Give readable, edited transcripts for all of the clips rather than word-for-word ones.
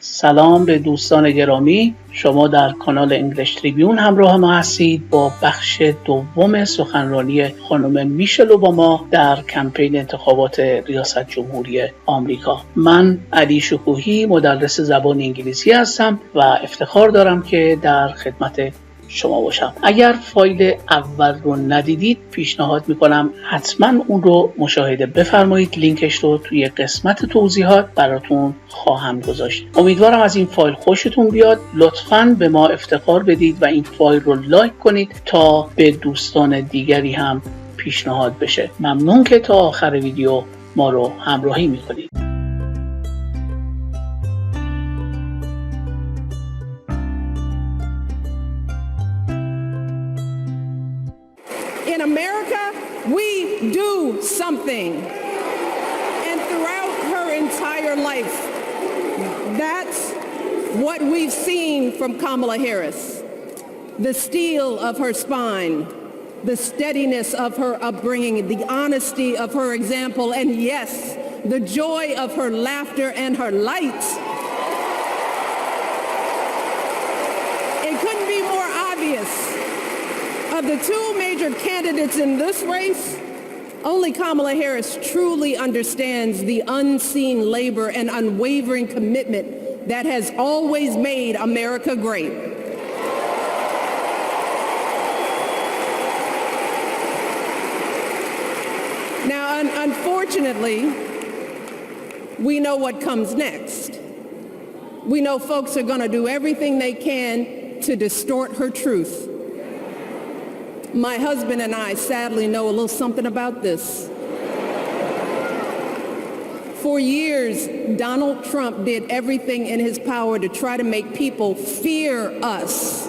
سلام به دوستان گرامی، شما در کانال انگلیشتریبیون همراه ما هستید با بخش دوم سخنرانی خانم میشل اوباما در کمپین انتخابات ریاست جمهوری آمریکا. من علی شکوهی مدرس زبان انگلیسی هستم و افتخار دارم که در خدمت شما باشم. اگر فایل اول رو ندیدید پیشنهاد میکنم حتما اون رو مشاهده بفرمایید. لینکش رو توی قسمت توضیحات براتون خواهم گذاشت. امیدوارم از این فایل خوشتون بیاد. لطفاً به ما افتخار بدید و این فایل رو لایک کنید تا به دوستان دیگری هم پیشنهاد بشه. ممنون که تا آخر ویدیو ما رو همراهی میکنید. In America, we do something. And throughout her entire life, that's what we've seen from Kamala Harris. The steel of her spine, the steadiness of her upbringing, the honesty of her example, and yes, the joy of her laughter and her light. It couldn't be more obvious. Of the two major candidates in this race, only Kamala Harris truly understands the unseen labor and unwavering commitment that has always made America great. Now, unfortunately, we know what comes next. We know folks are going to do everything they can to distort her truth. My husband and I sadly know a little something about this. For years, Donald Trump did everything in his power to try to make people fear us.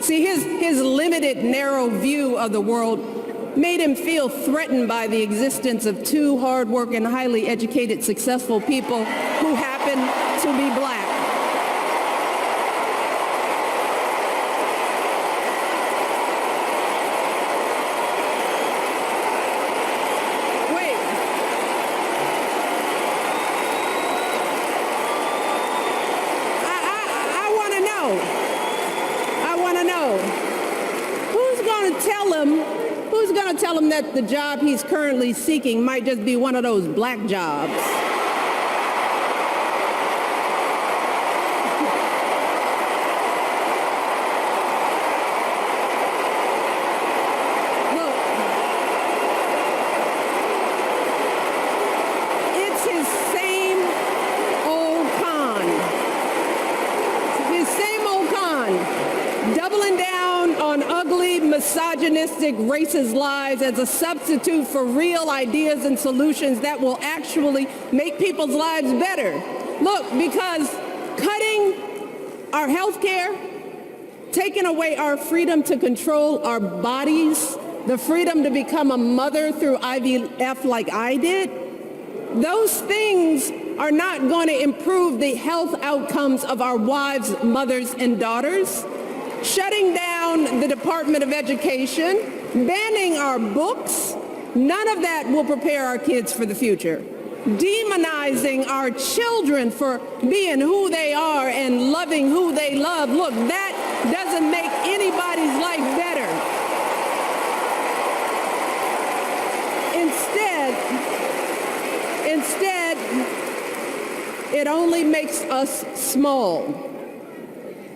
See, his limited, narrow view of the world made him feel threatened by the existence of two hard-working, highly educated, successful people who happen to be black. Tell him that the job he's currently seeking might just be one of those black jobs. Look, it's his same old con. His same old con. Doubling down on ugly, misogynistic, racist lies as a substitute for real ideas and solutions that will actually make people's lives better. Look, because cutting our health care, taking away our freedom to control our bodies, the freedom to become a mother through IVF like I did, those things are not going to improve the health outcomes of our wives, mothers, and daughters. Shutting down the Department of Education, banning our books, none of that will prepare our kids for the future. Demonizing our children for being who they are and loving who they love, look, that doesn't make anybody's life better. Instead, it only makes us small.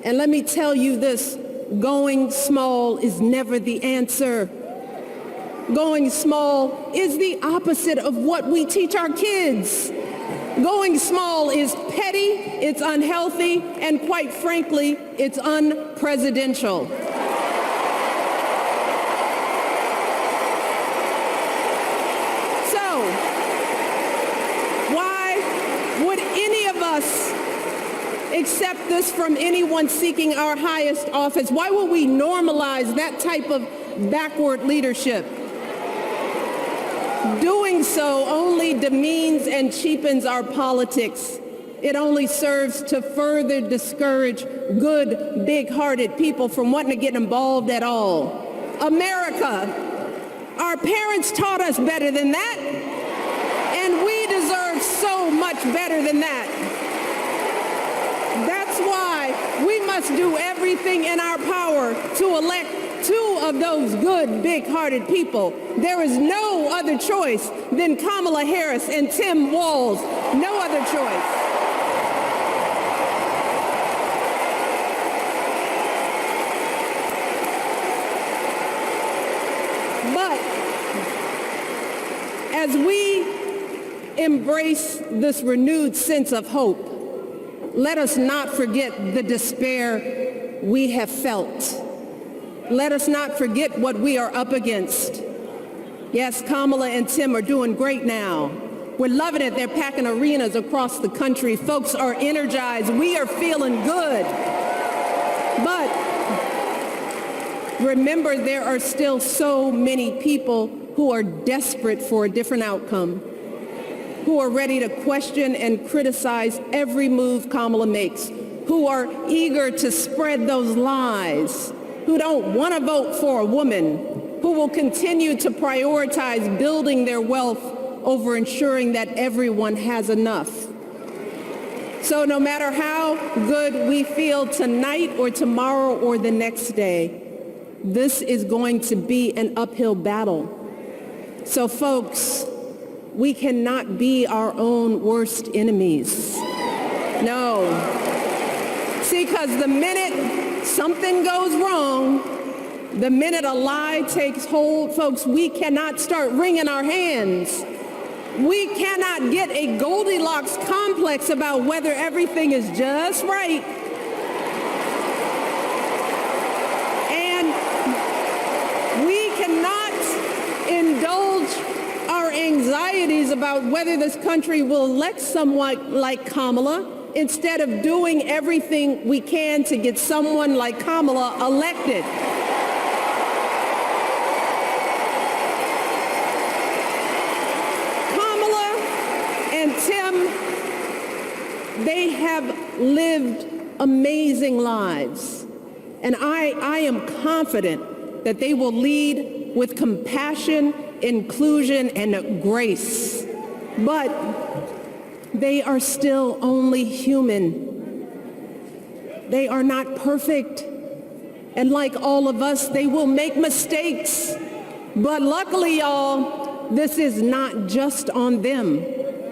And let me tell you this, going small is never the answer. Going small is the opposite of what we teach our kids. Going small is petty, it's unhealthy, and quite frankly, it's unpresidential. So, why would any of us accept this from anyone seeking our highest office? Why would we normalize that type of backward leadership? Doing so only demeans and cheapens our politics. It only serves to further discourage good, big-hearted people from wanting to get involved at all. America, our parents taught us better than that, and we deserve so much better than that. must do everything in our power to elect two of those good, big-hearted people. There is no other choice than Kamala Harris and Tim Walz. No other choice. But as we embrace this renewed sense of hope, let us not forget the despair we have felt. Let us not forget what we are up against. Yes, Kamala and Tim are doing great now. We're loving it. They're packing arenas across the country. Folks are energized. We are feeling good. But remember, there are still so many people who are desperate for a different outcome, who are ready to question and criticize every move Kamala makes, who are eager to spread those lies, who don't want to vote for a woman, who will continue to prioritize building their wealth over ensuring that everyone has enough. So no matter how good we feel tonight or tomorrow or the next day, this is going to be an uphill battle. So folks, we cannot be our own worst enemies. No. See, because the minute something goes wrong, the minute a lie takes hold, folks, we cannot start wringing our hands. We cannot get a Goldilocks complex about whether everything is just right. And we cannot indulge our anxieties about whether this country will elect someone like Kamala instead of doing everything we can to get someone like Kamala elected. Kamala and Tim, they have lived amazing lives. And I am confident that they will lead with compassion, inclusion, and grace. But they are still only human. They are not perfect. And like all of us, they will make mistakes. But luckily, y'all, this is not just on them.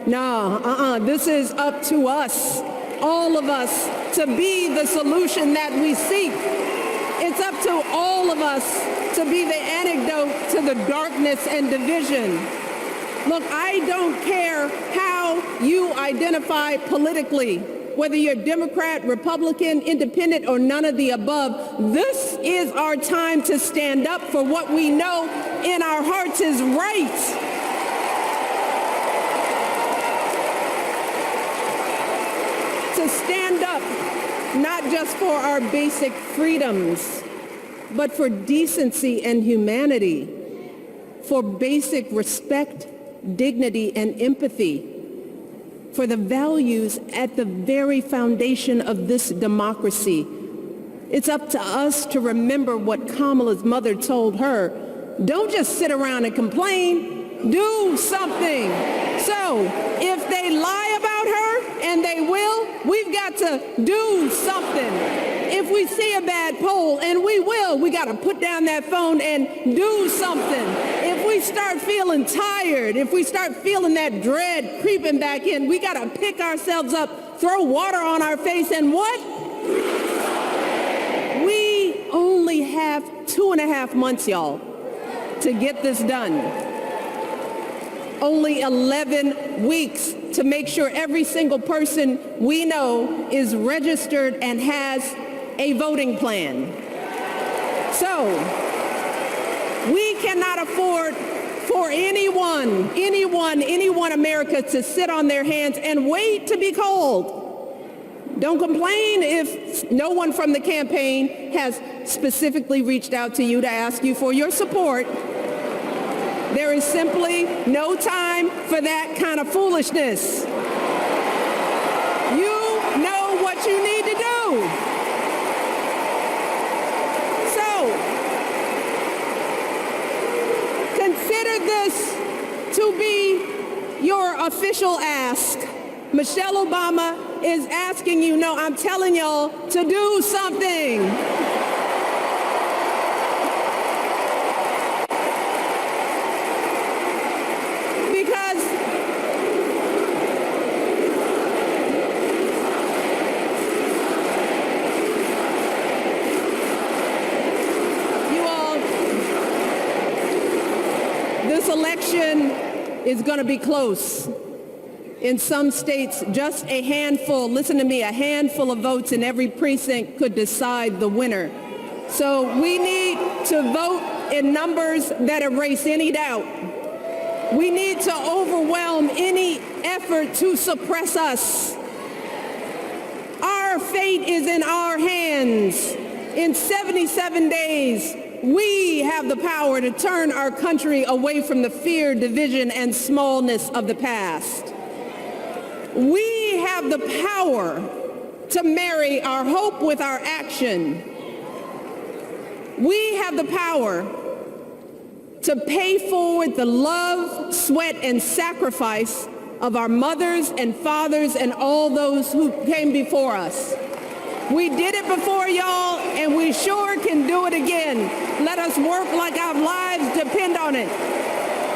No, this is up to us, all of us, to be the solution that we seek. It's up to all of us to be the antidote to the darkness and division. Look, I don't care how you identify politically, whether you're Democrat, Republican, Independent, or none of the above. This is our time to stand up for what we know in our hearts is right. To stand up not just for our basic freedoms, but for decency and humanity, for basic respect, dignity, and empathy, for the values at the very foundation of this democracy. It's up to us to remember what Kamala's mother told her. Don't just sit around and complain. Do something. So if they lie about her, and they will, we've got to do something. If we see a bad poll, and we will, we got to put down that phone and do something. If we start feeling tired, if we start feeling that dread creeping back in, we got to pick ourselves up, throw water on our face, and what? We only have 2.5 months, y'all, to get this done. Only 11 weeks to make sure every single person we know is registered and has a voting plan. So we cannot afford for anyone America to sit on their hands and wait to be called. Don't complain if no one from the campaign has specifically reached out to you to ask you for your support. There is simply no time for that kind of foolishness. You know what you need to do. So, consider this to be your official ask. Michele Obama is asking you, no, I'm telling y'all to do something. Because you all, this election is going to be close. In some states, just a handful, listen to me, a handful of votes in every precinct could decide the winner. So we need to vote in numbers that erase any doubt. We need to overwhelm any effort to suppress us. Our fate is in our hands. In 77 days, we have the power to turn our country away from the fear, division, and smallness of the past. We have the power to marry our hope with our action. We have the power to pay forward the love, sweat, and sacrifice of our mothers and fathers and all those who came before us. We did it before, y'all, and we sure can do it again. Let us work like our lives depend on it.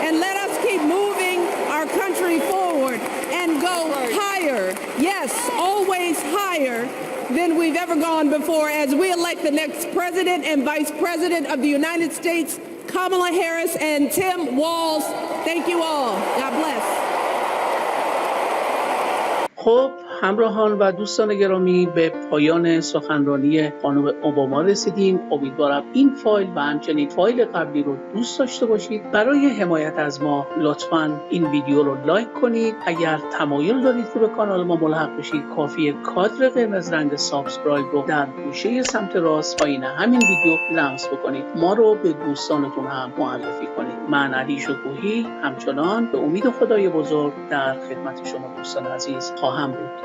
And let us keep moving our country forward and go higher, yes, always higher than we've ever gone before as we elect the next president and vice president of the United States, Kamala Harris and Tim Walz. Thank you all. God bless. خب همراهان و دوستان گرامی، به پایان سخنرانی خانم اوباما رسیدیم. امیدوارم این فایل و همچنین فایل قبلی رو دوست داشته باشید. برای حمایت از ما لطفاً این ویدیو رو لایک کنید. اگر تمایل دارید که به کانال ما ملحق بشید، کافیه کادر قرمز رنگ سابسکرایب رو در گوشه سمت راست پایین همین ویدیو لمس بکنید. ما رو به دوستانتون هم معرفی کنید. من علی شکوهی همچنان به امید خدای بزرگ در خدمت شما دوستان عزیز خواهم بود.